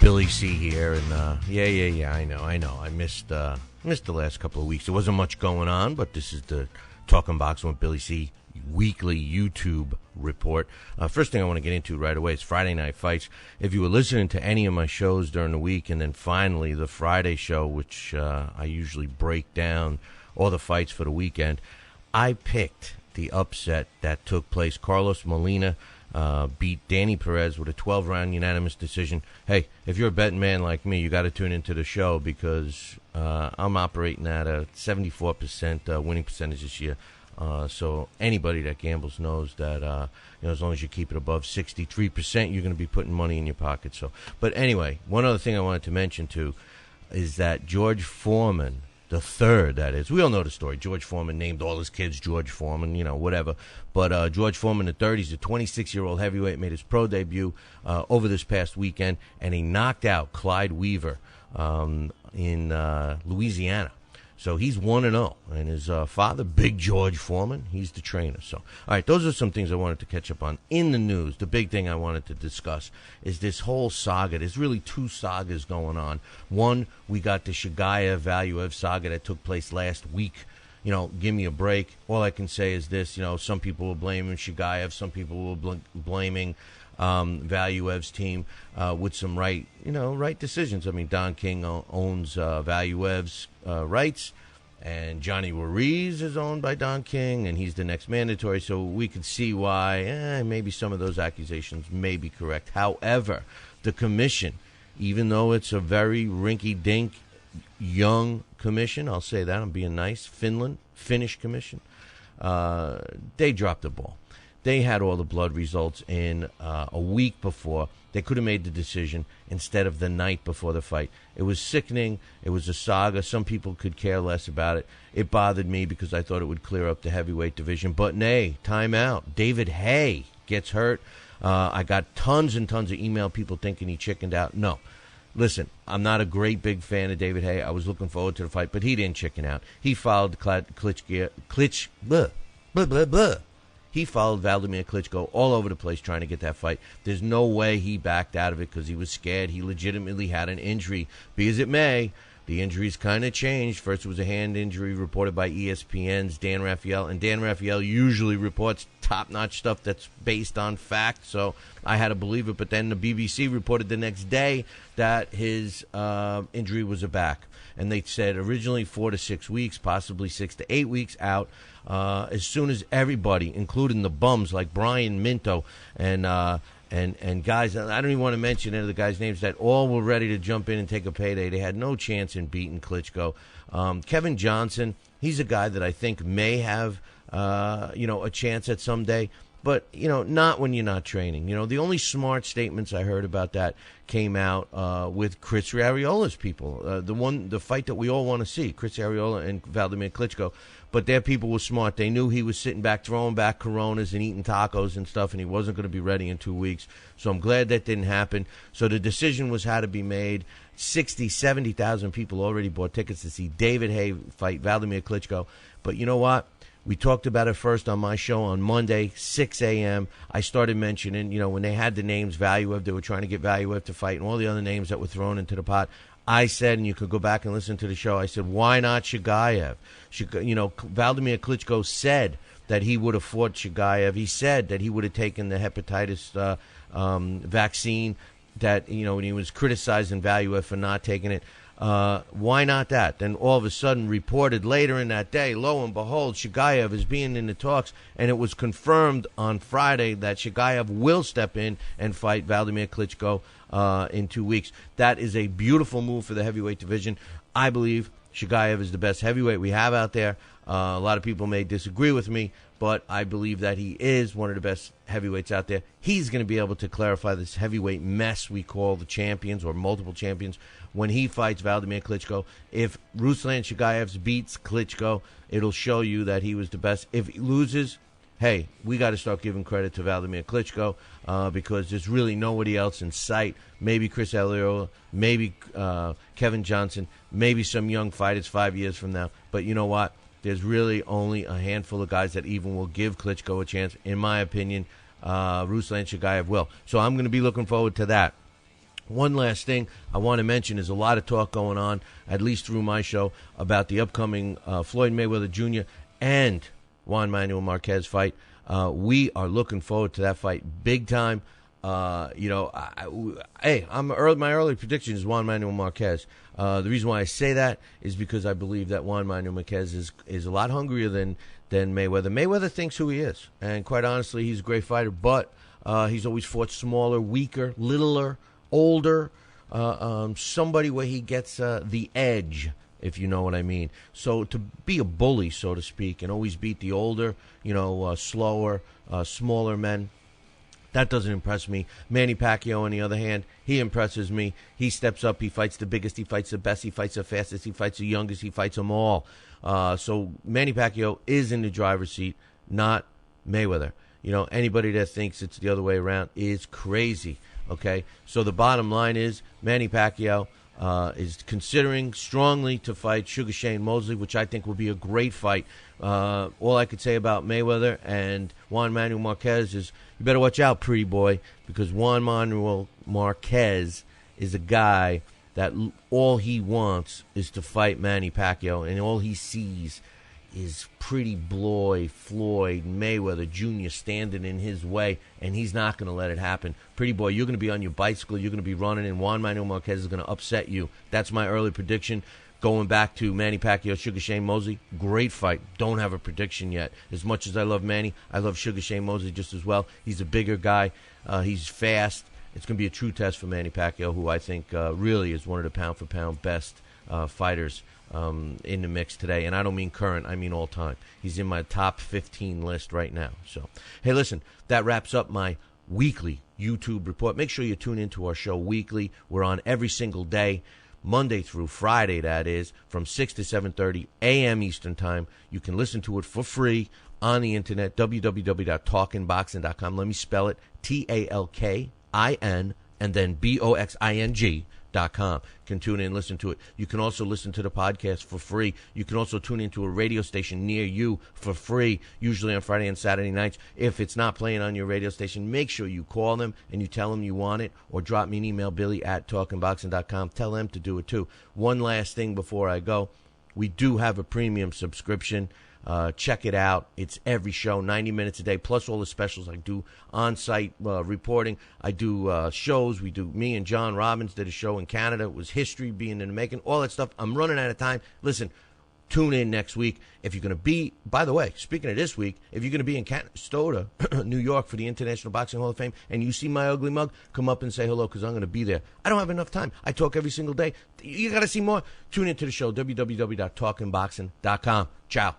Billy C here, and I know. I missed the last couple of weeks. There wasn't much going on, but this is the Talking Boxing with Billy C weekly YouTube report. First thing I want to get into right away is Friday Night Fights. If you were listening to any of my shows during the week, and then finally the Friday show, which I usually break down all the fights for the weekend, I picked the upset that took place. Carlos Molina beat Danny Perez with a 12-round unanimous decision. Hey, if you're a betting man like me, you got to tune into the show because I'm operating at a 74% winning percentage this year. So anybody that gambles knows that as long as you keep it above 63%, you're going to be putting money in your pocket. So, but anyway, one other thing I wanted to mention too is that George Foreman, the third, that is. We all know the story. George Foreman named all his kids George Foreman, whatever. But George Foreman, the third, he's a 26-year-old heavyweight, made his pro debut over this past weekend, and he knocked out Clyde Weaver in Louisiana. So he's 1-0, and his father, Big George Foreman, he's the trainer. So, all right, those are some things I wanted to catch up on. In the news, the big thing I wanted to discuss is this whole saga. There's really two sagas going on. One, we got the Shagayev-Valuev saga that took place last week. Give me a break. All I can say is this, some people were blaming Shagayev, some people were blaming Valuev's team with some right decisions. I mean, Don King owns Valuev's rights, and Johnny Ruiz is owned by Don King, and he's the next mandatory, so we could see why maybe some of those accusations may be correct. However, the commission, even though it's a very rinky-dink young commission, I'll say that, I'm being nice, Finnish commission, they dropped the ball. They had all the blood results in a week before. They could have made the decision instead of the night before the fight. It was sickening. It was a saga. Some people could care less about it. It bothered me because I thought it would clear up the heavyweight division. But nay, time out. David Haye gets hurt. I got tons and tons of email people thinking he chickened out. No. Listen, I'm not a great big fan of David Haye. I was looking forward to the fight, but he didn't chicken out. He followed He followed Vladimir Klitschko all over the place trying to get that fight. There's no way he backed out of it because he was scared. He legitimately had an injury. Be as it may, the injuries kind of changed. First it was a hand injury reported by ESPN's Dan Rafael, and Dan Rafael usually reports top-notch stuff that's based on fact, so I had to believe it. But then the BBC reported the next day that his injury was a back. And they said originally 4 to 6 weeks, possibly 6 to 8 weeks out. As soon as everybody, including the bums like Brian Minto and guys, I don't even want to mention any of the guys' names, that all were ready to jump in and take a payday. They had no chance in beating Klitschko. Kevin Johnson, he's a guy that I think may have a chance at someday. But, not when you're not training. The only smart statements I heard about that came out with Chris Ariola's people. The fight that we all want to see, Chris Ariola and Vladimir Klitschko. But their people were smart. They knew he was sitting back, throwing back Coronas and eating tacos and stuff, and he wasn't going to be ready in 2 weeks. So I'm glad that didn't happen. So the decision had to be made. 60, 70,000 people already bought tickets to see David Haye fight Vladimir Klitschko. But you know what? We talked about it first on my show on Monday, 6 a.m. I started mentioning, when they had the names Valuev, they were trying to get Valuev to fight, and all the other names that were thrown into the pot. I said, and you could go back and listen to the show, I said, why not Shagayev? Vladimir Klitschko said that he would have fought Shagayev. He said that he would have taken the hepatitis vaccine, that, when he was criticizing Valuev for not taking it. Why not that? Then all of a sudden reported later in that day, lo and behold, Shagayev is being in the talks, and it was confirmed on Friday that Shagayev will step in and fight Vladimir Klitschko in 2 weeks. That is a beautiful move for the heavyweight division. I believe Shagayev is the best heavyweight we have out there. A lot of people may disagree with me, but I believe that he is one of the best heavyweights out there. He's going to be able to clarify this heavyweight mess we call the champions or multiple champions when he fights Vladimir Klitschko. If Ruslan Shagayev beats Klitschko, it'll show you that he was the best. If he loses, hey, we got to start giving credit to Vladimir Klitschko because there's really nobody else in sight. Maybe Chris Ariola, maybe Kevin Johnson, maybe some young fighters 5 years from now. But you know what? There's really only a handful of guys that even will give Klitschko a chance. In my opinion, Ruslan Shagayev will. So I'm going to be looking forward to that. One last thing I want to mention is a lot of talk going on, at least through my show, about the upcoming Floyd Mayweather Jr. and Juan Manuel Marquez fight. We are looking forward to that fight big time. My early prediction is Juan Manuel Marquez. The reason why I say that is because I believe that Juan Manuel Marquez is a lot hungrier than Mayweather. Mayweather thinks who he is, and quite honestly, he's a great fighter, but he's always fought smaller, weaker, littler, older, somebody where he gets the edge, if you know what I mean. So to be a bully, so to speak, and always beat the older, slower, smaller men, that doesn't impress me. Manny Pacquiao, on the other hand, he impresses me. He steps up. He fights the biggest. He fights the best. He fights the fastest. He fights the youngest. He fights them all. So Manny Pacquiao is in the driver's seat, not Mayweather. Anybody that thinks it's the other way around is crazy. Okay? So the bottom line is Manny Pacquiao is considering strongly to fight Sugar Shane Mosley, which I think will be a great fight. All I could say about Mayweather and Juan Manuel Marquez is you better watch out, pretty boy, because Juan Manuel Marquez is a guy that all he wants is to fight Manny Pacquiao, and all he sees is pretty boy Floyd Mayweather Jr. standing in his way, and he's not going to let it happen. Pretty boy, you're going to be on your bicycle, you're going to be running, and Juan Manuel Marquez is going to upset you. That's my early prediction. Going back to Manny Pacquiao, Sugar Shane Mosley, great fight. Don't have a prediction yet. As much as I love Manny, I love Sugar Shane Mosley just as well. He's a bigger guy. He's fast. It's going to be a true test for Manny Pacquiao, who I think really is one of the pound-for-pound best fighters in the mix today. And I don't mean current, I mean all time. He's in my top 15 list right now. So, hey, listen, that wraps up my weekly YouTube report. Make sure you tune into our show weekly. We're on every single day, Monday through Friday, that is, from 6 to 7:30 a.m. Eastern Time. You can listen to it for free on the internet, www.talkinboxing.com. Let me spell it, TALKIN, and then BOXING.com. You can tune in and listen to it. You can also listen to the podcast for free. You can also tune into a radio station near you for free, usually on Friday and Saturday nights. If it's not playing on your radio station, make sure you call them and you tell them you want it, or drop me an email, Billy@talkinboxing.com. Tell them to do it too. One last thing before I go. We do have a premium subscription. Check it out. It's every show, 90 minutes a day, plus all the specials. I do on-site reporting. I do shows. Me and John Robbins did a show in Canada. It was history being in the making, all that stuff. I'm running out of time. Listen, tune in next week. If you're going to be, by the way, speaking of this week, if you're going to be in Stoda, New York for the International Boxing Hall of Fame, and you see my ugly mug, come up and say hello, because I'm going to be there. I don't have enough time. I talk every single day. You got to see more? Tune into the show, www.talkinboxing.com. Ciao.